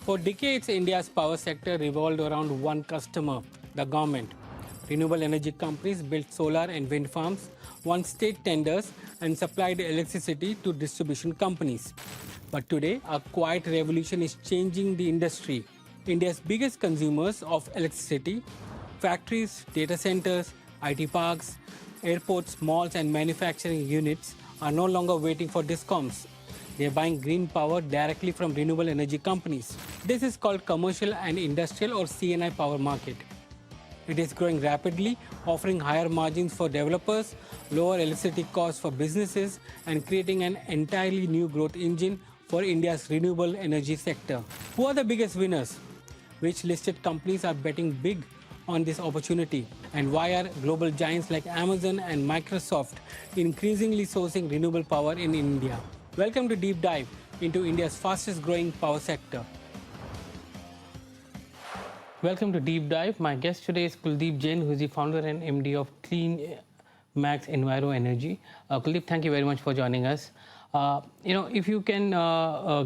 For decades, India's power sector revolved around one customer, the government. Renewable energy companies built solar and wind farms, won state tenders, and supplied electricity to distribution companies. But today, a quiet revolution is changing the industry. India's biggest consumers of electricity, factories, data centers, IT parks, airports, malls, and manufacturing units are no longer waiting for discoms. They are buying green power directly from renewable energy companies. This is called commercial and industrial or CNI power market. It is growing rapidly, offering higher margins for developers, lower electricity costs for businesses, and creating an entirely new growth engine for India's renewable energy sector. Who are the biggest winners? Which listed companies are betting big on this opportunity? And why are global giants like Amazon and Microsoft increasingly sourcing renewable power in India? Welcome to Deep Dive into India's fastest growing power sector. Welcome to Deep Dive. My guest today is Kuldeep Jain, who is the founder and MD of Clean Max Enviro Energy. Kuldeep, thank you very much for joining us. If you can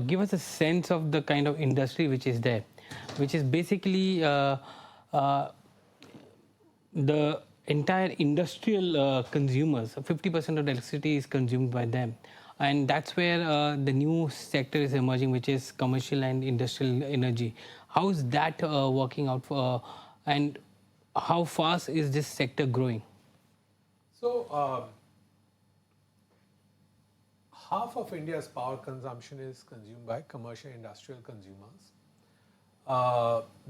give us a sense of the kind of industry which is there, which is basically the entire industrial consumers. 50% of the electricity is consumed by them. And that's where the new sector is emerging, which is commercial and industrial energy. How is that working out for, and how fast is this sector growing? So, half of India's power consumption is consumed by commercial industrial consumers.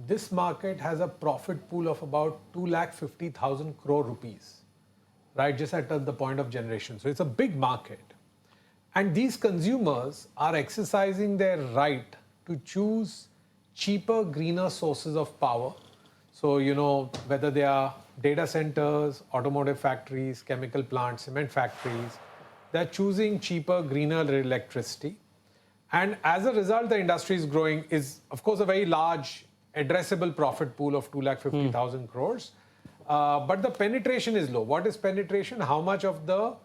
This market has a profit pool of about 250,000 crore rupees, right, just at the point of generation. So it's a big market. And these consumers are exercising their right to choose cheaper, greener sources of power. So, whether they are data centers, automotive factories, chemical plants, cement factories, they're choosing cheaper, greener electricity. And as a result, the industry is growing, is of course a very large addressable profit pool of 250,000 crores. But the penetration is low. What is penetration? How much of the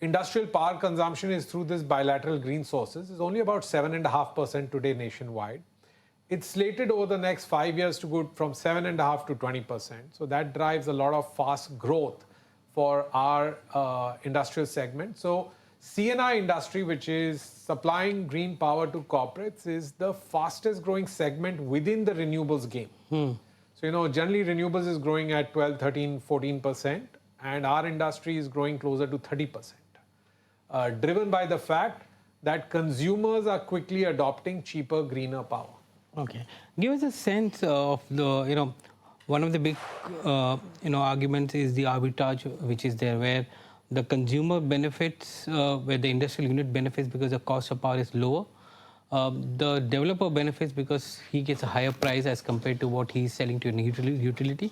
industrial power consumption is through this bilateral green sources is only about 7.5% today nationwide. It's slated over the next 5 years to go from 7.5% to 20%. So that drives a lot of fast growth for our industrial segment. So CNI industry, which is supplying green power to corporates, is the fastest growing segment within the renewables game. So, generally renewables is growing at 12, 13, 14%, and our industry is growing closer to 30%. Driven by the fact that consumers are quickly adopting cheaper, greener power. Okay. Give us a sense of the, one of the big, arguments is the arbitrage which is there, where the consumer benefits, where the industrial unit benefits because the cost of power is lower. The developer benefits because he gets a higher price as compared to what he's selling to a utility.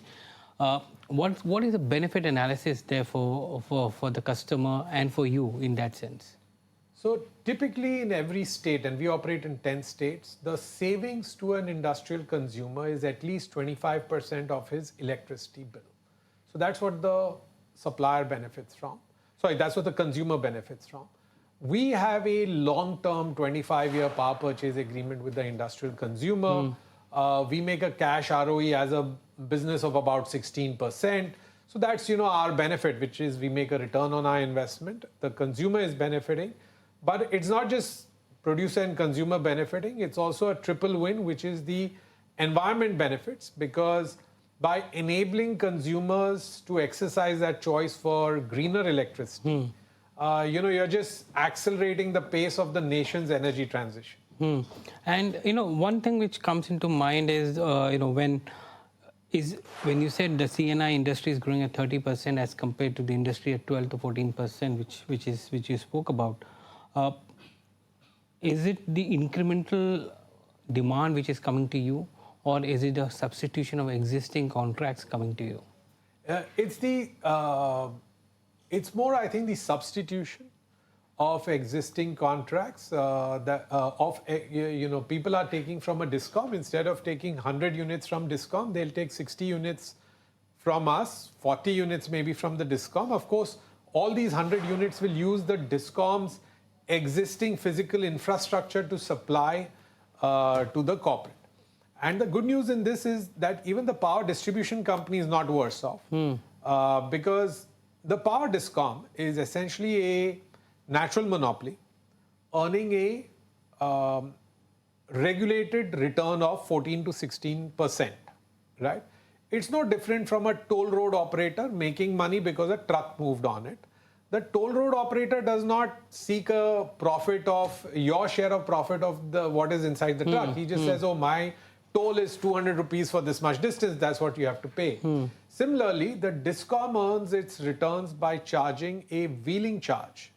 What is the benefit analysis there for the customer and for you in that sense? So typically in every state, and we operate in 10 states, the savings to an industrial consumer is at least 25% of his electricity bill. So that's what the supplier benefits from. Sorry, that's what the consumer benefits from. We have a long-term 25-year power purchase agreement with the industrial consumer. We make a cash ROE as a business of about 16%. So that's, our benefit, which is we make a return on our investment. The consumer is benefiting. But it's not just producer and consumer benefiting. It's also a triple win, which is the environment benefits, because by enabling consumers to exercise that choice for greener electricity, you're just accelerating the pace of the nation's energy transition. And one thing which comes into mind is when you said the CNI industry is growing at 30% as compared to the industry at 12 to 14%, which you spoke about. Is it the incremental demand which is coming to you, or is it a substitution of existing contracts coming to you? It's more, I think, the substitution of existing contracts people are taking from a discom. Instead of taking 100 units from discom, they'll take 60 units from us, 40 units maybe from the discom. Of course, all these 100 units will use the discom's existing physical infrastructure to supply to the corporate. And the good news in this is that even the power distribution company is not worse off because the power discom is essentially a natural monopoly earning a regulated return of 14 to 16%, right? It's no different from a toll road operator making money because a truck moved on it. The toll road operator does not seek a profit of your share of profit of the what is inside the truck. He just says, oh, my toll is 200 rupees for this much distance. That's what you have to pay. Similarly, the discom earns its returns by charging a wheeling charge,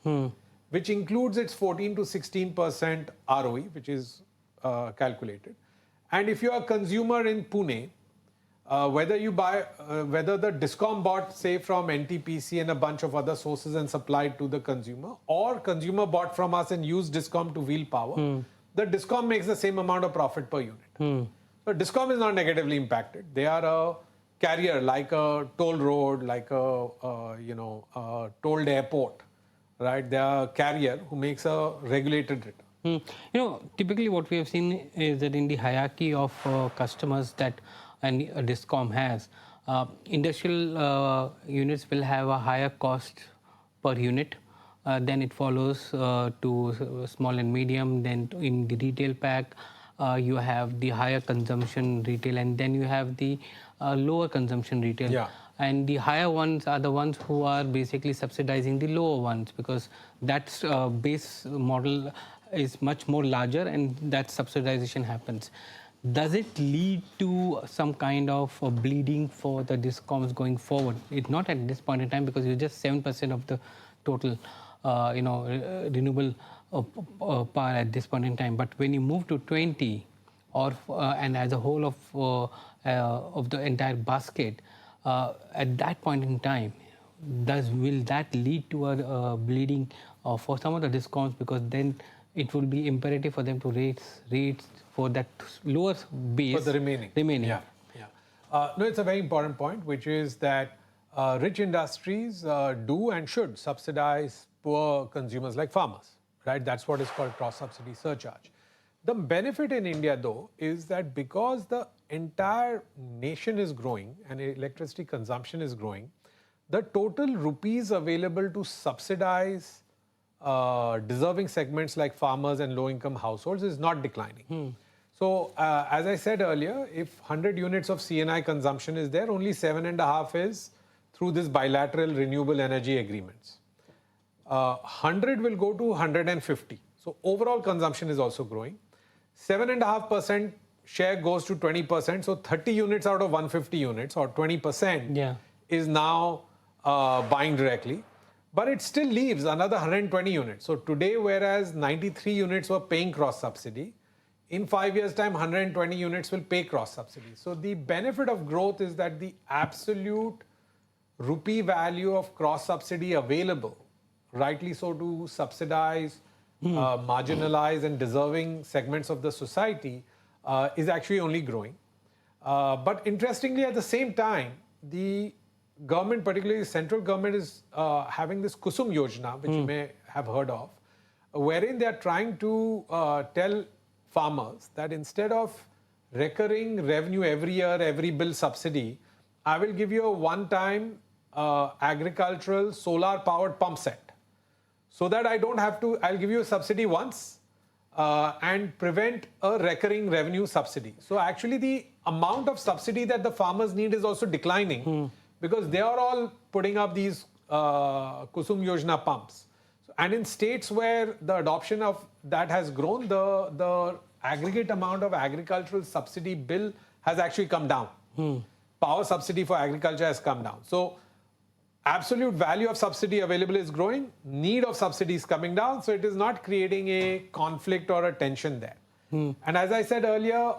which includes its 14 to 16% ROE, which is calculated. And if you're a consumer in Pune, whether the discom bought, say, from NTPC and a bunch of other sources and supplied to the consumer, or consumer bought from us and used discom to wheel power, the discom makes the same amount of profit per unit. So discom is not negatively impacted. They are a carrier like a toll road, like a tolled airport, right? They are a carrier who makes a regulated return. Typically what we have seen is that in the hierarchy of customers that a discom has, industrial units will have a higher cost per unit. Then it follows to small and medium. Then in the retail pack, you have the higher consumption retail, and then you have the lower consumption retail. Yeah. And the higher ones are the ones who are basically subsidizing the lower ones because that base model is much more larger and that subsidization happens. Does it lead to some kind of bleeding for the discoms going forward? It's not at this point in time because you're just 7% of the total renewable power at this point in time. But when you move to 20 or and as a whole of the entire basket, at that point in time, will that lead to a bleeding for some of the discounts, because then it will be imperative for them to raise rates for that lower base. For the remaining. Yeah. No, it's a very important point, which is that rich industries do and should subsidize poor consumers like farmers, right? That's what is called cross-subsidy surcharge. The benefit in India, though, is that because the entire nation is growing and electricity consumption is growing, the total rupees available to subsidize deserving segments like farmers and low-income households is not declining. So, as I said earlier, if 100 units of CNI consumption is there, only 7.5 is through this bilateral renewable energy agreements. 100 will go to 150. So, overall consumption is also growing. 7.5% share goes to 20%. So, 30 units out of 150 units, or 20%, is now buying directly. But it still leaves another 120 units. So, today, whereas 93 units were paying cross-subsidy, in 5 years' time, 120 units will pay cross-subsidy. So, the benefit of growth is that the absolute rupee value of cross-subsidy available, rightly so, to subsidize marginalized and deserving segments of the society, is actually only growing. But interestingly, at the same time, the government, particularly the central government, is having this Kusum Yojana, which you may have heard of, wherein they are trying to tell farmers that instead of recurring revenue every year, every bill subsidy, I will give you a one-time agricultural solar-powered pump set. So that I don't have to, I'll give you a subsidy once and prevent a recurring revenue subsidy. So actually the amount of subsidy that the farmers need is also declining because they are all putting up these Kusum Yojana pumps. And in states where the adoption of that has grown, the aggregate amount of agricultural subsidy bill has actually come down. Power subsidy for agriculture has come down. So absolute value of subsidy available is growing, need of subsidy is coming down, so it is not creating a conflict or a tension there. And as I said earlier,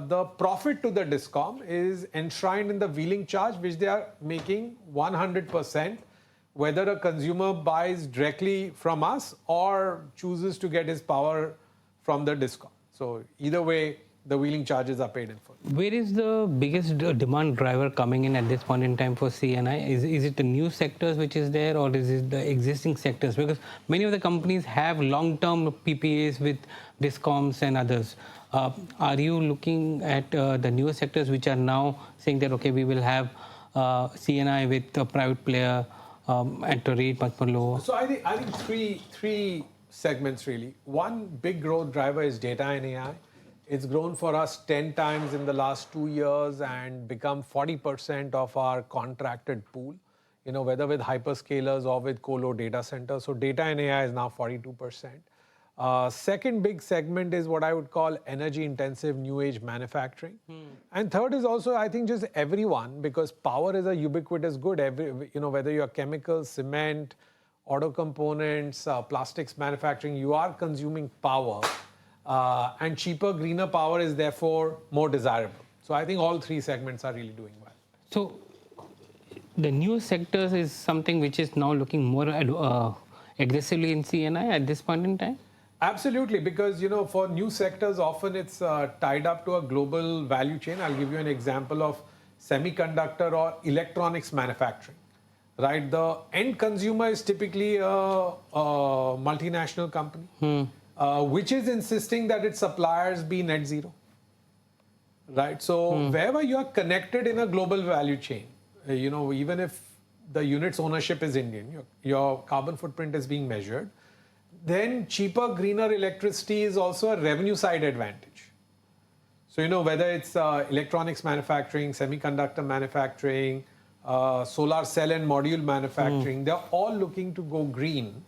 the profit to the discom is enshrined in the wheeling charge, which they are making 100%, whether a consumer buys directly from us or chooses to get his power from the discom. So either way, the wheeling charges are paid in full. Where is the biggest demand driver coming in at this point in time for CNI? Is it the new sectors which is there, or is it the existing sectors? Because many of the companies have long-term PPAs with discoms and others. Are you looking at the newer sectors which are now saying that, okay, we will have CNI with a private player at a rate much more lower? So I think three segments really. One big growth driver is data and AI. It's grown for us 10 times in the last 2 years and become 40% of our contracted pool, whether with hyperscalers or with colo data centers. So data and AI is now 42%. Second big segment is what I would call energy intensive new age manufacturing. And third is also, I think, just everyone, because power is a ubiquitous good. Whether you're chemicals, cement, auto components, plastics manufacturing, you are consuming power. And cheaper, greener power is therefore more desirable. So I think all three segments are really doing well. So the new sectors is something which is now looking more aggressively in CNI at this point in time? Absolutely, because for new sectors, often it's tied up to a global value chain. I'll give you an example of semiconductor or electronics manufacturing. Right, the end consumer is typically a multinational company, which is insisting that its suppliers be net zero. Right, so wherever you are connected in a global value chain, even if the unit's ownership is Indian, your carbon footprint is being measured, then cheaper, greener electricity is also a revenue side advantage. So, whether it's electronics manufacturing, semiconductor manufacturing, solar cell and module manufacturing, they're all looking to go green,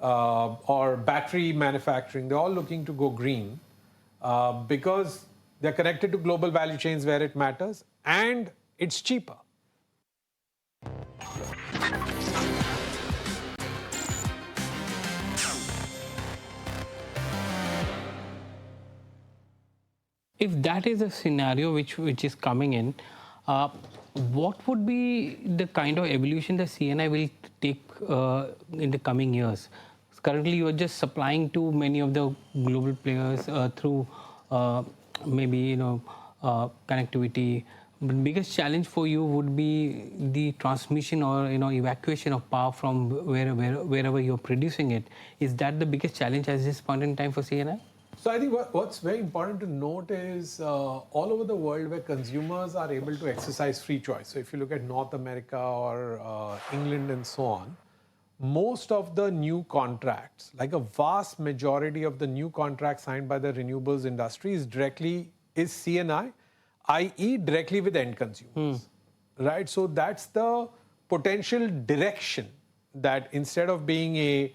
or battery manufacturing, they're all looking to go green because they're connected to global value chains where it matters and it's cheaper. If that is a scenario which is coming in, what would be the kind of evolution the CNI will take in the coming years? Currently, you are just supplying to many of the global players through maybe connectivity. But biggest challenge for you would be the transmission or evacuation of power from wherever you're producing it. Is that the biggest challenge at this point in time for CNI? So I think what's very important to note is all over the world where consumers are able to exercise free choice. So if you look at North America or England and so on, most of the new contracts, like a vast majority of the new contracts signed by the renewables industry is CNI, i.e. directly with end consumers. Right? So that's the potential direction, that instead of being a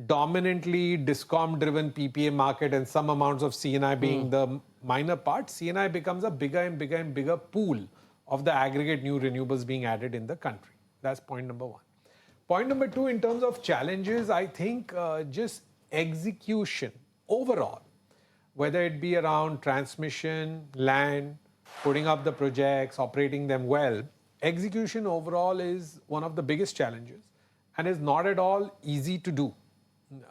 dominantly DISCOM-driven PPA market and some amounts of CNI being the minor part, CNI becomes a bigger and bigger and bigger pool of the aggregate new renewables being added in the country. That's point number one. Point number two, in terms of challenges, I think just execution overall, whether it be around transmission, land, putting up the projects, operating them well, execution overall is one of the biggest challenges and is not at all easy to do.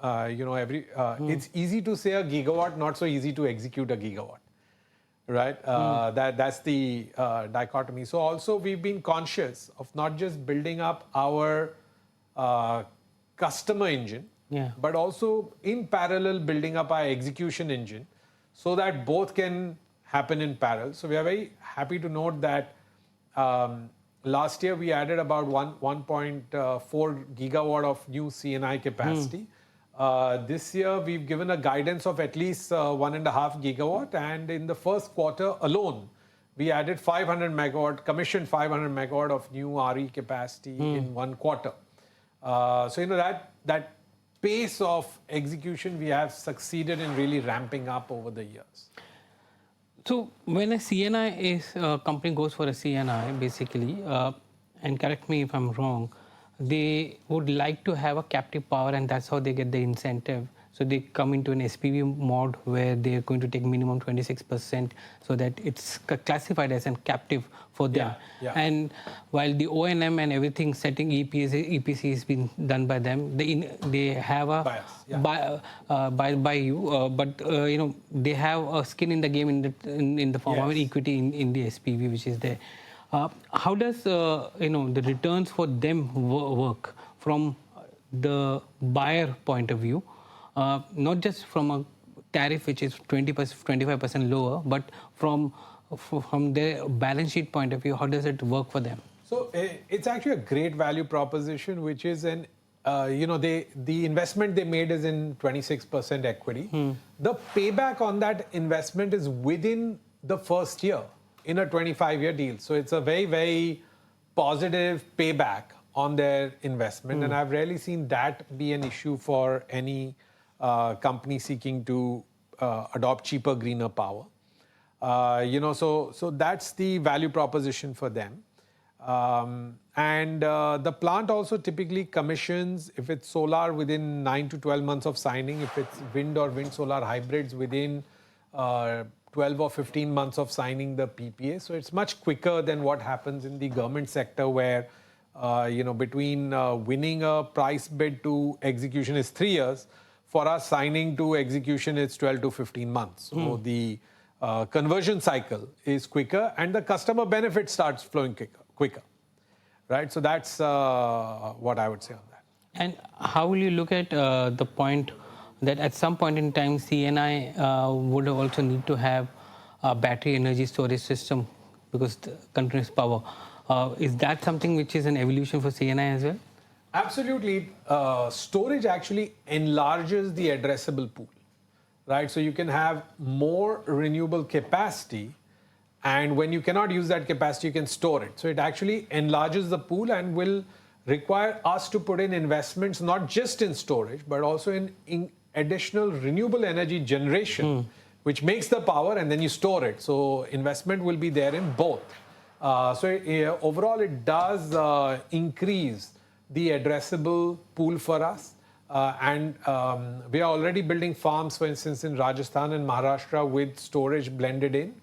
It's easy to say a gigawatt, not so easy to execute a gigawatt, right? That's the dichotomy. So also we've been conscious of not just building up our customer engine, but also in parallel building up our execution engine so that both can happen in parallel. So we are very happy to note that last year we added about 1.4 gigawatt of new CNI capacity. This year, we've given a guidance of at least 1.5 gigawatt, and in the first quarter alone, we added 500 megawatt, commissioned 500 megawatt of new RE capacity in one quarter. So that pace of execution we have succeeded in really ramping up over the years. So when a CNI company goes for a CNI, basically, and correct me if I'm wrong, they would like to have a captive power, and that's how they get the incentive. So they come into an SPV mode where they're going to take minimum 26% so that it's classified as a captive for them. And while the O&M and everything setting EPC has been done by them, they have a by you, but they have a skin in the game in the form of an equity in the SPV which is there. How does the returns for them work from the buyer point of view, not just from a tariff which is 20%, 25% lower, but from their balance sheet point of view, how does it work for them? So it's actually a great value proposition, which is the investment they made is in 26% equity. The payback on that investment is within the first year in a 25-year deal. So it's a very, very positive payback on their investment. And I've rarely seen that be an issue for any company seeking to adopt cheaper, greener power. So that's the value proposition for them. The plant also typically commissions, if it's solar, within 9 to 12 months of signing. If it's wind or wind-solar hybrids, within 12 or 15 months of signing the PPA. So it's much quicker than what happens in the government sector, where between winning a price bid to execution is 3 years. For us, signing to execution is 12 to 15 months. So the conversion cycle is quicker, and the customer benefit starts flowing quicker. Right? So that's what I would say on that. And how will you look at the point that at some point in time, CNI would also need to have a battery energy storage system because the continuous power. Is that something which is an evolution for CNI as well? Absolutely. Storage actually enlarges the addressable pool, right? So you can have more renewable capacity, and when you cannot use that capacity, you can store it. So it actually enlarges the pool and will require us to put in investments, not just in storage, but also in additional renewable energy generation, which makes the power and then you store it. So investment will be there in both. Overall, it does increase the addressable pool for us. We are already building farms, for instance, in Rajasthan and Maharashtra with storage blended in.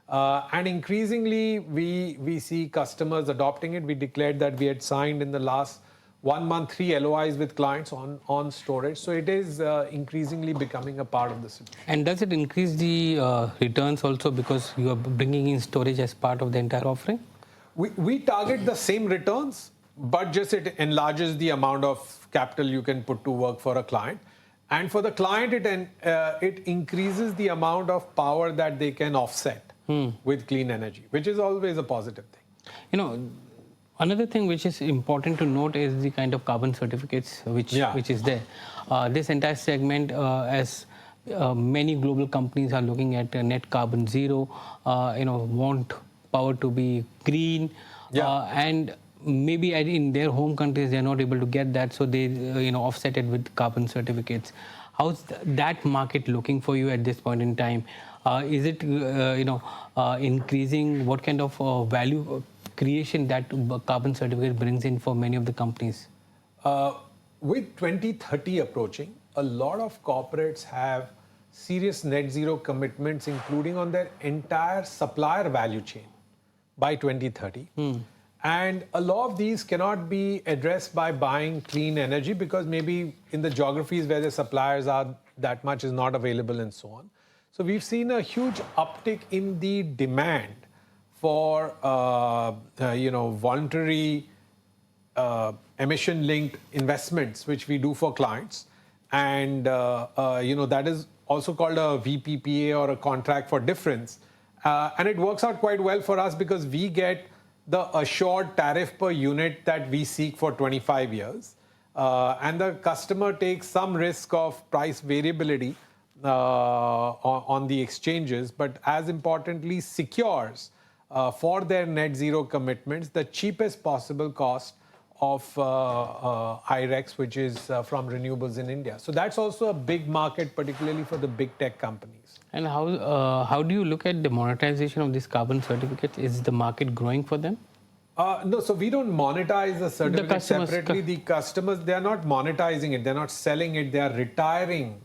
And increasingly, we see customers adopting it. We declared that we had signed in the last 1 month 3 LOIs with clients on storage. So it is increasingly becoming a part of the solution. And does it increase the returns also because you are bringing in storage as part of the entire offering? We target the same returns, but just it enlarges the amount of capital you can put to work for a client. And for the client, it increases the amount of power that they can offset with clean energy, which is always a positive thing. Another thing which is important to note is the kind of carbon certificates which is there. This entire segment, as many global companies are looking at net carbon zero, want power to be green, and maybe in their home countries they are not able to get that, so they offset it with carbon certificates. How's that market looking for you at this point in time? Is it increasing? What kind of value creation that carbon certificate brings in for many of the companies? With 2030 approaching, a lot of corporates have serious net zero commitments, including on their entire supplier value chain by 2030. And a lot of these cannot be addressed by buying clean energy because maybe in the geographies where the suppliers are, that much is not available and so on. So we've seen a huge uptick in the demand for voluntary emission-linked investments, which we do for clients. And that is also called a VPPA, or a contract for difference. And it works out quite well for us because we get the assured tariff per unit that we seek for 25 years. And the customer takes some risk of price variability on the exchanges, but as importantly, secures for their net zero commitments the cheapest possible cost of IREX, which is from renewables in India. So that's also a big market, particularly for the big tech companies. And how do you look at the monetization of these carbon certificates? Is the market growing for them? No, so we don't monetize the certificate separately. The customers, they are not monetizing it. They're not selling it. They are retiring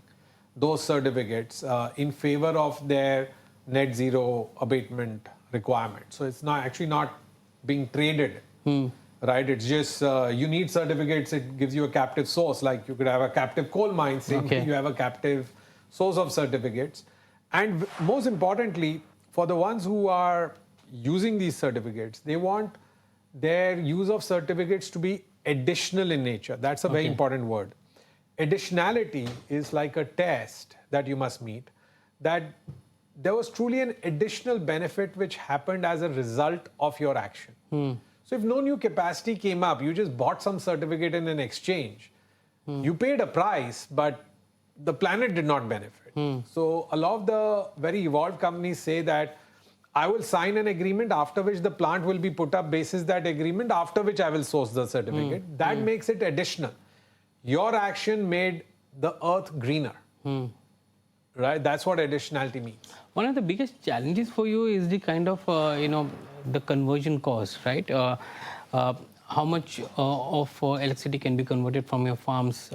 those certificates in favor of their net zero abatement requirement. So it's actually not being traded, right? It's just you need certificates. It gives you a captive source. Like you could have a captive coal mine, you have a captive source of certificates. And most importantly, for the ones who are using these certificates, they want their use of certificates to be additional in nature. That's a very important word. additionality is like a test that you must meet, that there was truly an additional benefit which happened as a result of your action. So if no new capacity came up, you just bought some certificate in an exchange. You paid a price, but the planet did not benefit. So a lot of the very evolved companies say that I will sign an agreement after which the plant will be put up basis that agreement, after which I will source the certificate. That makes it additional. Your action made the earth greener. Right? That's what additionality means. One of the biggest challenges for you is the kind of, the conversion cost, right? How much of electricity can be converted from your farms,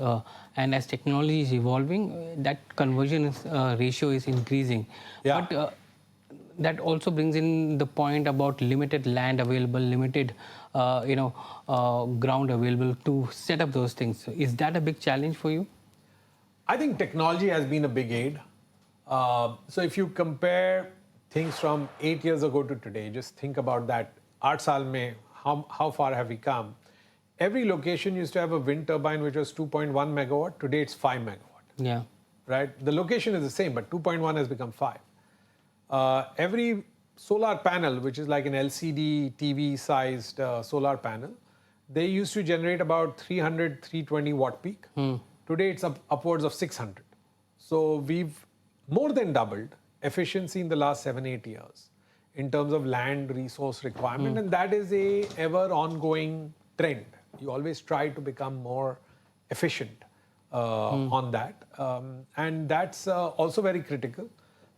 and as technology is evolving, that conversion ratio is increasing. Yeah. But that also brings in the point about limited land available, limited, ground available to set up those things. Is that a big challenge for you? I think technology has been a big aid. So if you compare things from 8 years ago to today, just think about that. 8 saal mein, how far have we come? Every location used to have a wind turbine which was 2.1 megawatt. Today it's 5 megawatt. Yeah. Right? The location is the same, but 2.1 has become 5. Every solar panel, which is like an LCD TV sized solar panel, they used to generate about 300, 320 watt peak. Today it's upwards of 600. So we've more than doubled efficiency in the last 7-8 years in terms of land resource requirement, and that is a ever ongoing trend. You always try to become more efficient on that, and that's also very critical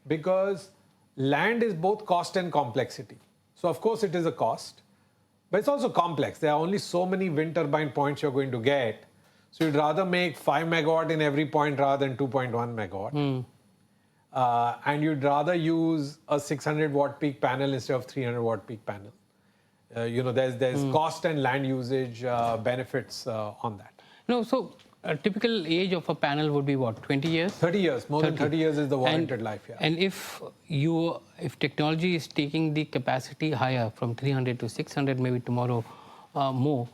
because land is both cost and complexity. So of course it is a cost, but it's also complex. There are only so many wind turbine points you're going to get. So you'd rather make 5 megawatt in every point rather than 2.1 megawatt. And you'd rather use a 600 watt peak panel instead of 300 watt peak panel. There's cost and land usage benefits on that. No, so a typical age of a panel would be what, 20 years? 30 years, more than 30 years is the warranted life. Yeah. And if technology is taking the capacity higher from 300 to 600, maybe tomorrow more,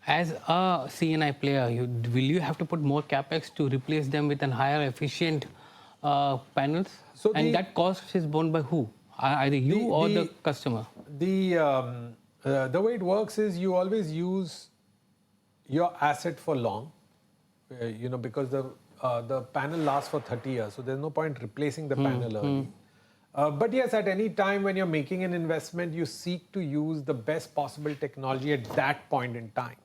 as a CNI player, will you have to put more capex to replace them with an higher efficient panels? So that cost is borne by who? Either you or the customer? The way it works is you always use your asset for long, because the panel lasts for 30 years, so there's no point replacing the panel early. But yes, at any time when you're making an investment, you seek to use the best possible technology at that point in time.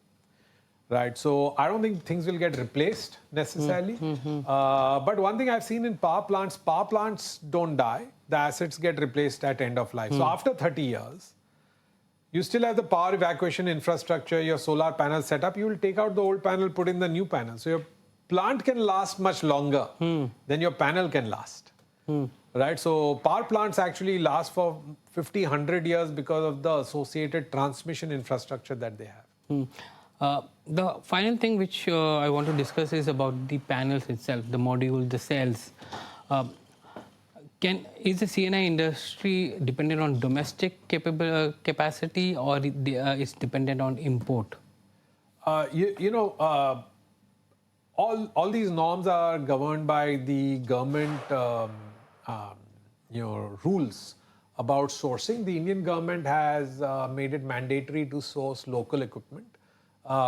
Right, so I don't think things will get replaced necessarily. But one thing I've seen in power plants don't die. The assets get replaced at end of life. So after 30 years, you still have the power evacuation infrastructure, your solar panel set up. You will take out the old panel, put in the new panel. So your plant can last much longer than your panel can last. Right, so power plants actually last for 50, 100 years because of the associated transmission infrastructure that they have. The final thing which I want to discuss is about the panels itself, the module, the cells. Is the CNI industry dependent on domestic capacity, or is dependent on import? All these norms are governed by the government rules about sourcing. The Indian government has made it mandatory to source local equipment.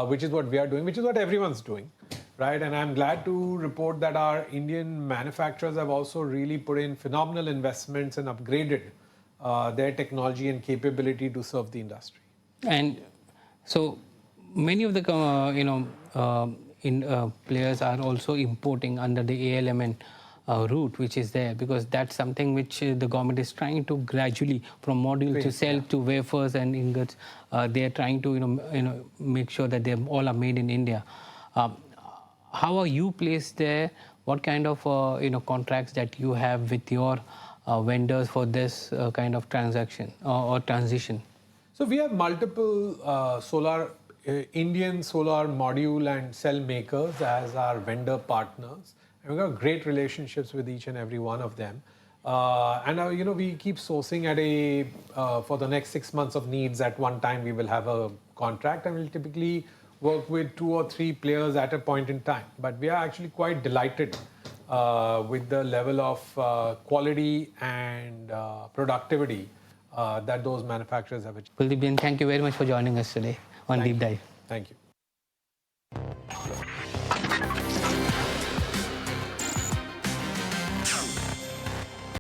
Which is what we are doing, which is what everyone's doing, right? And I'm glad to report that our Indian manufacturers have also really put in phenomenal investments and upgraded their technology and capability to serve the industry. And so many of the players are also importing under the ALMN route, which is there, because that's something which the government is trying to gradually, from module to cell to wafers and ingots, they are trying to make sure that they all are made in India. How are you placed there? What kind of contracts that you have with your vendors for this kind of transaction or transition? So we have multiple Indian solar module and cell makers as our vendor partners. And we've got great relationships with each and every one of them. We keep sourcing at for the next 6 months of needs. At one time, we will have a contract, and we'll typically work with 2 or 3 players at a point in time. But we are actually quite delighted with the level of quality and productivity that those manufacturers have achieved. Kuldeep, thank you very much for joining us today on Thank Deep you. Dive. Thank you.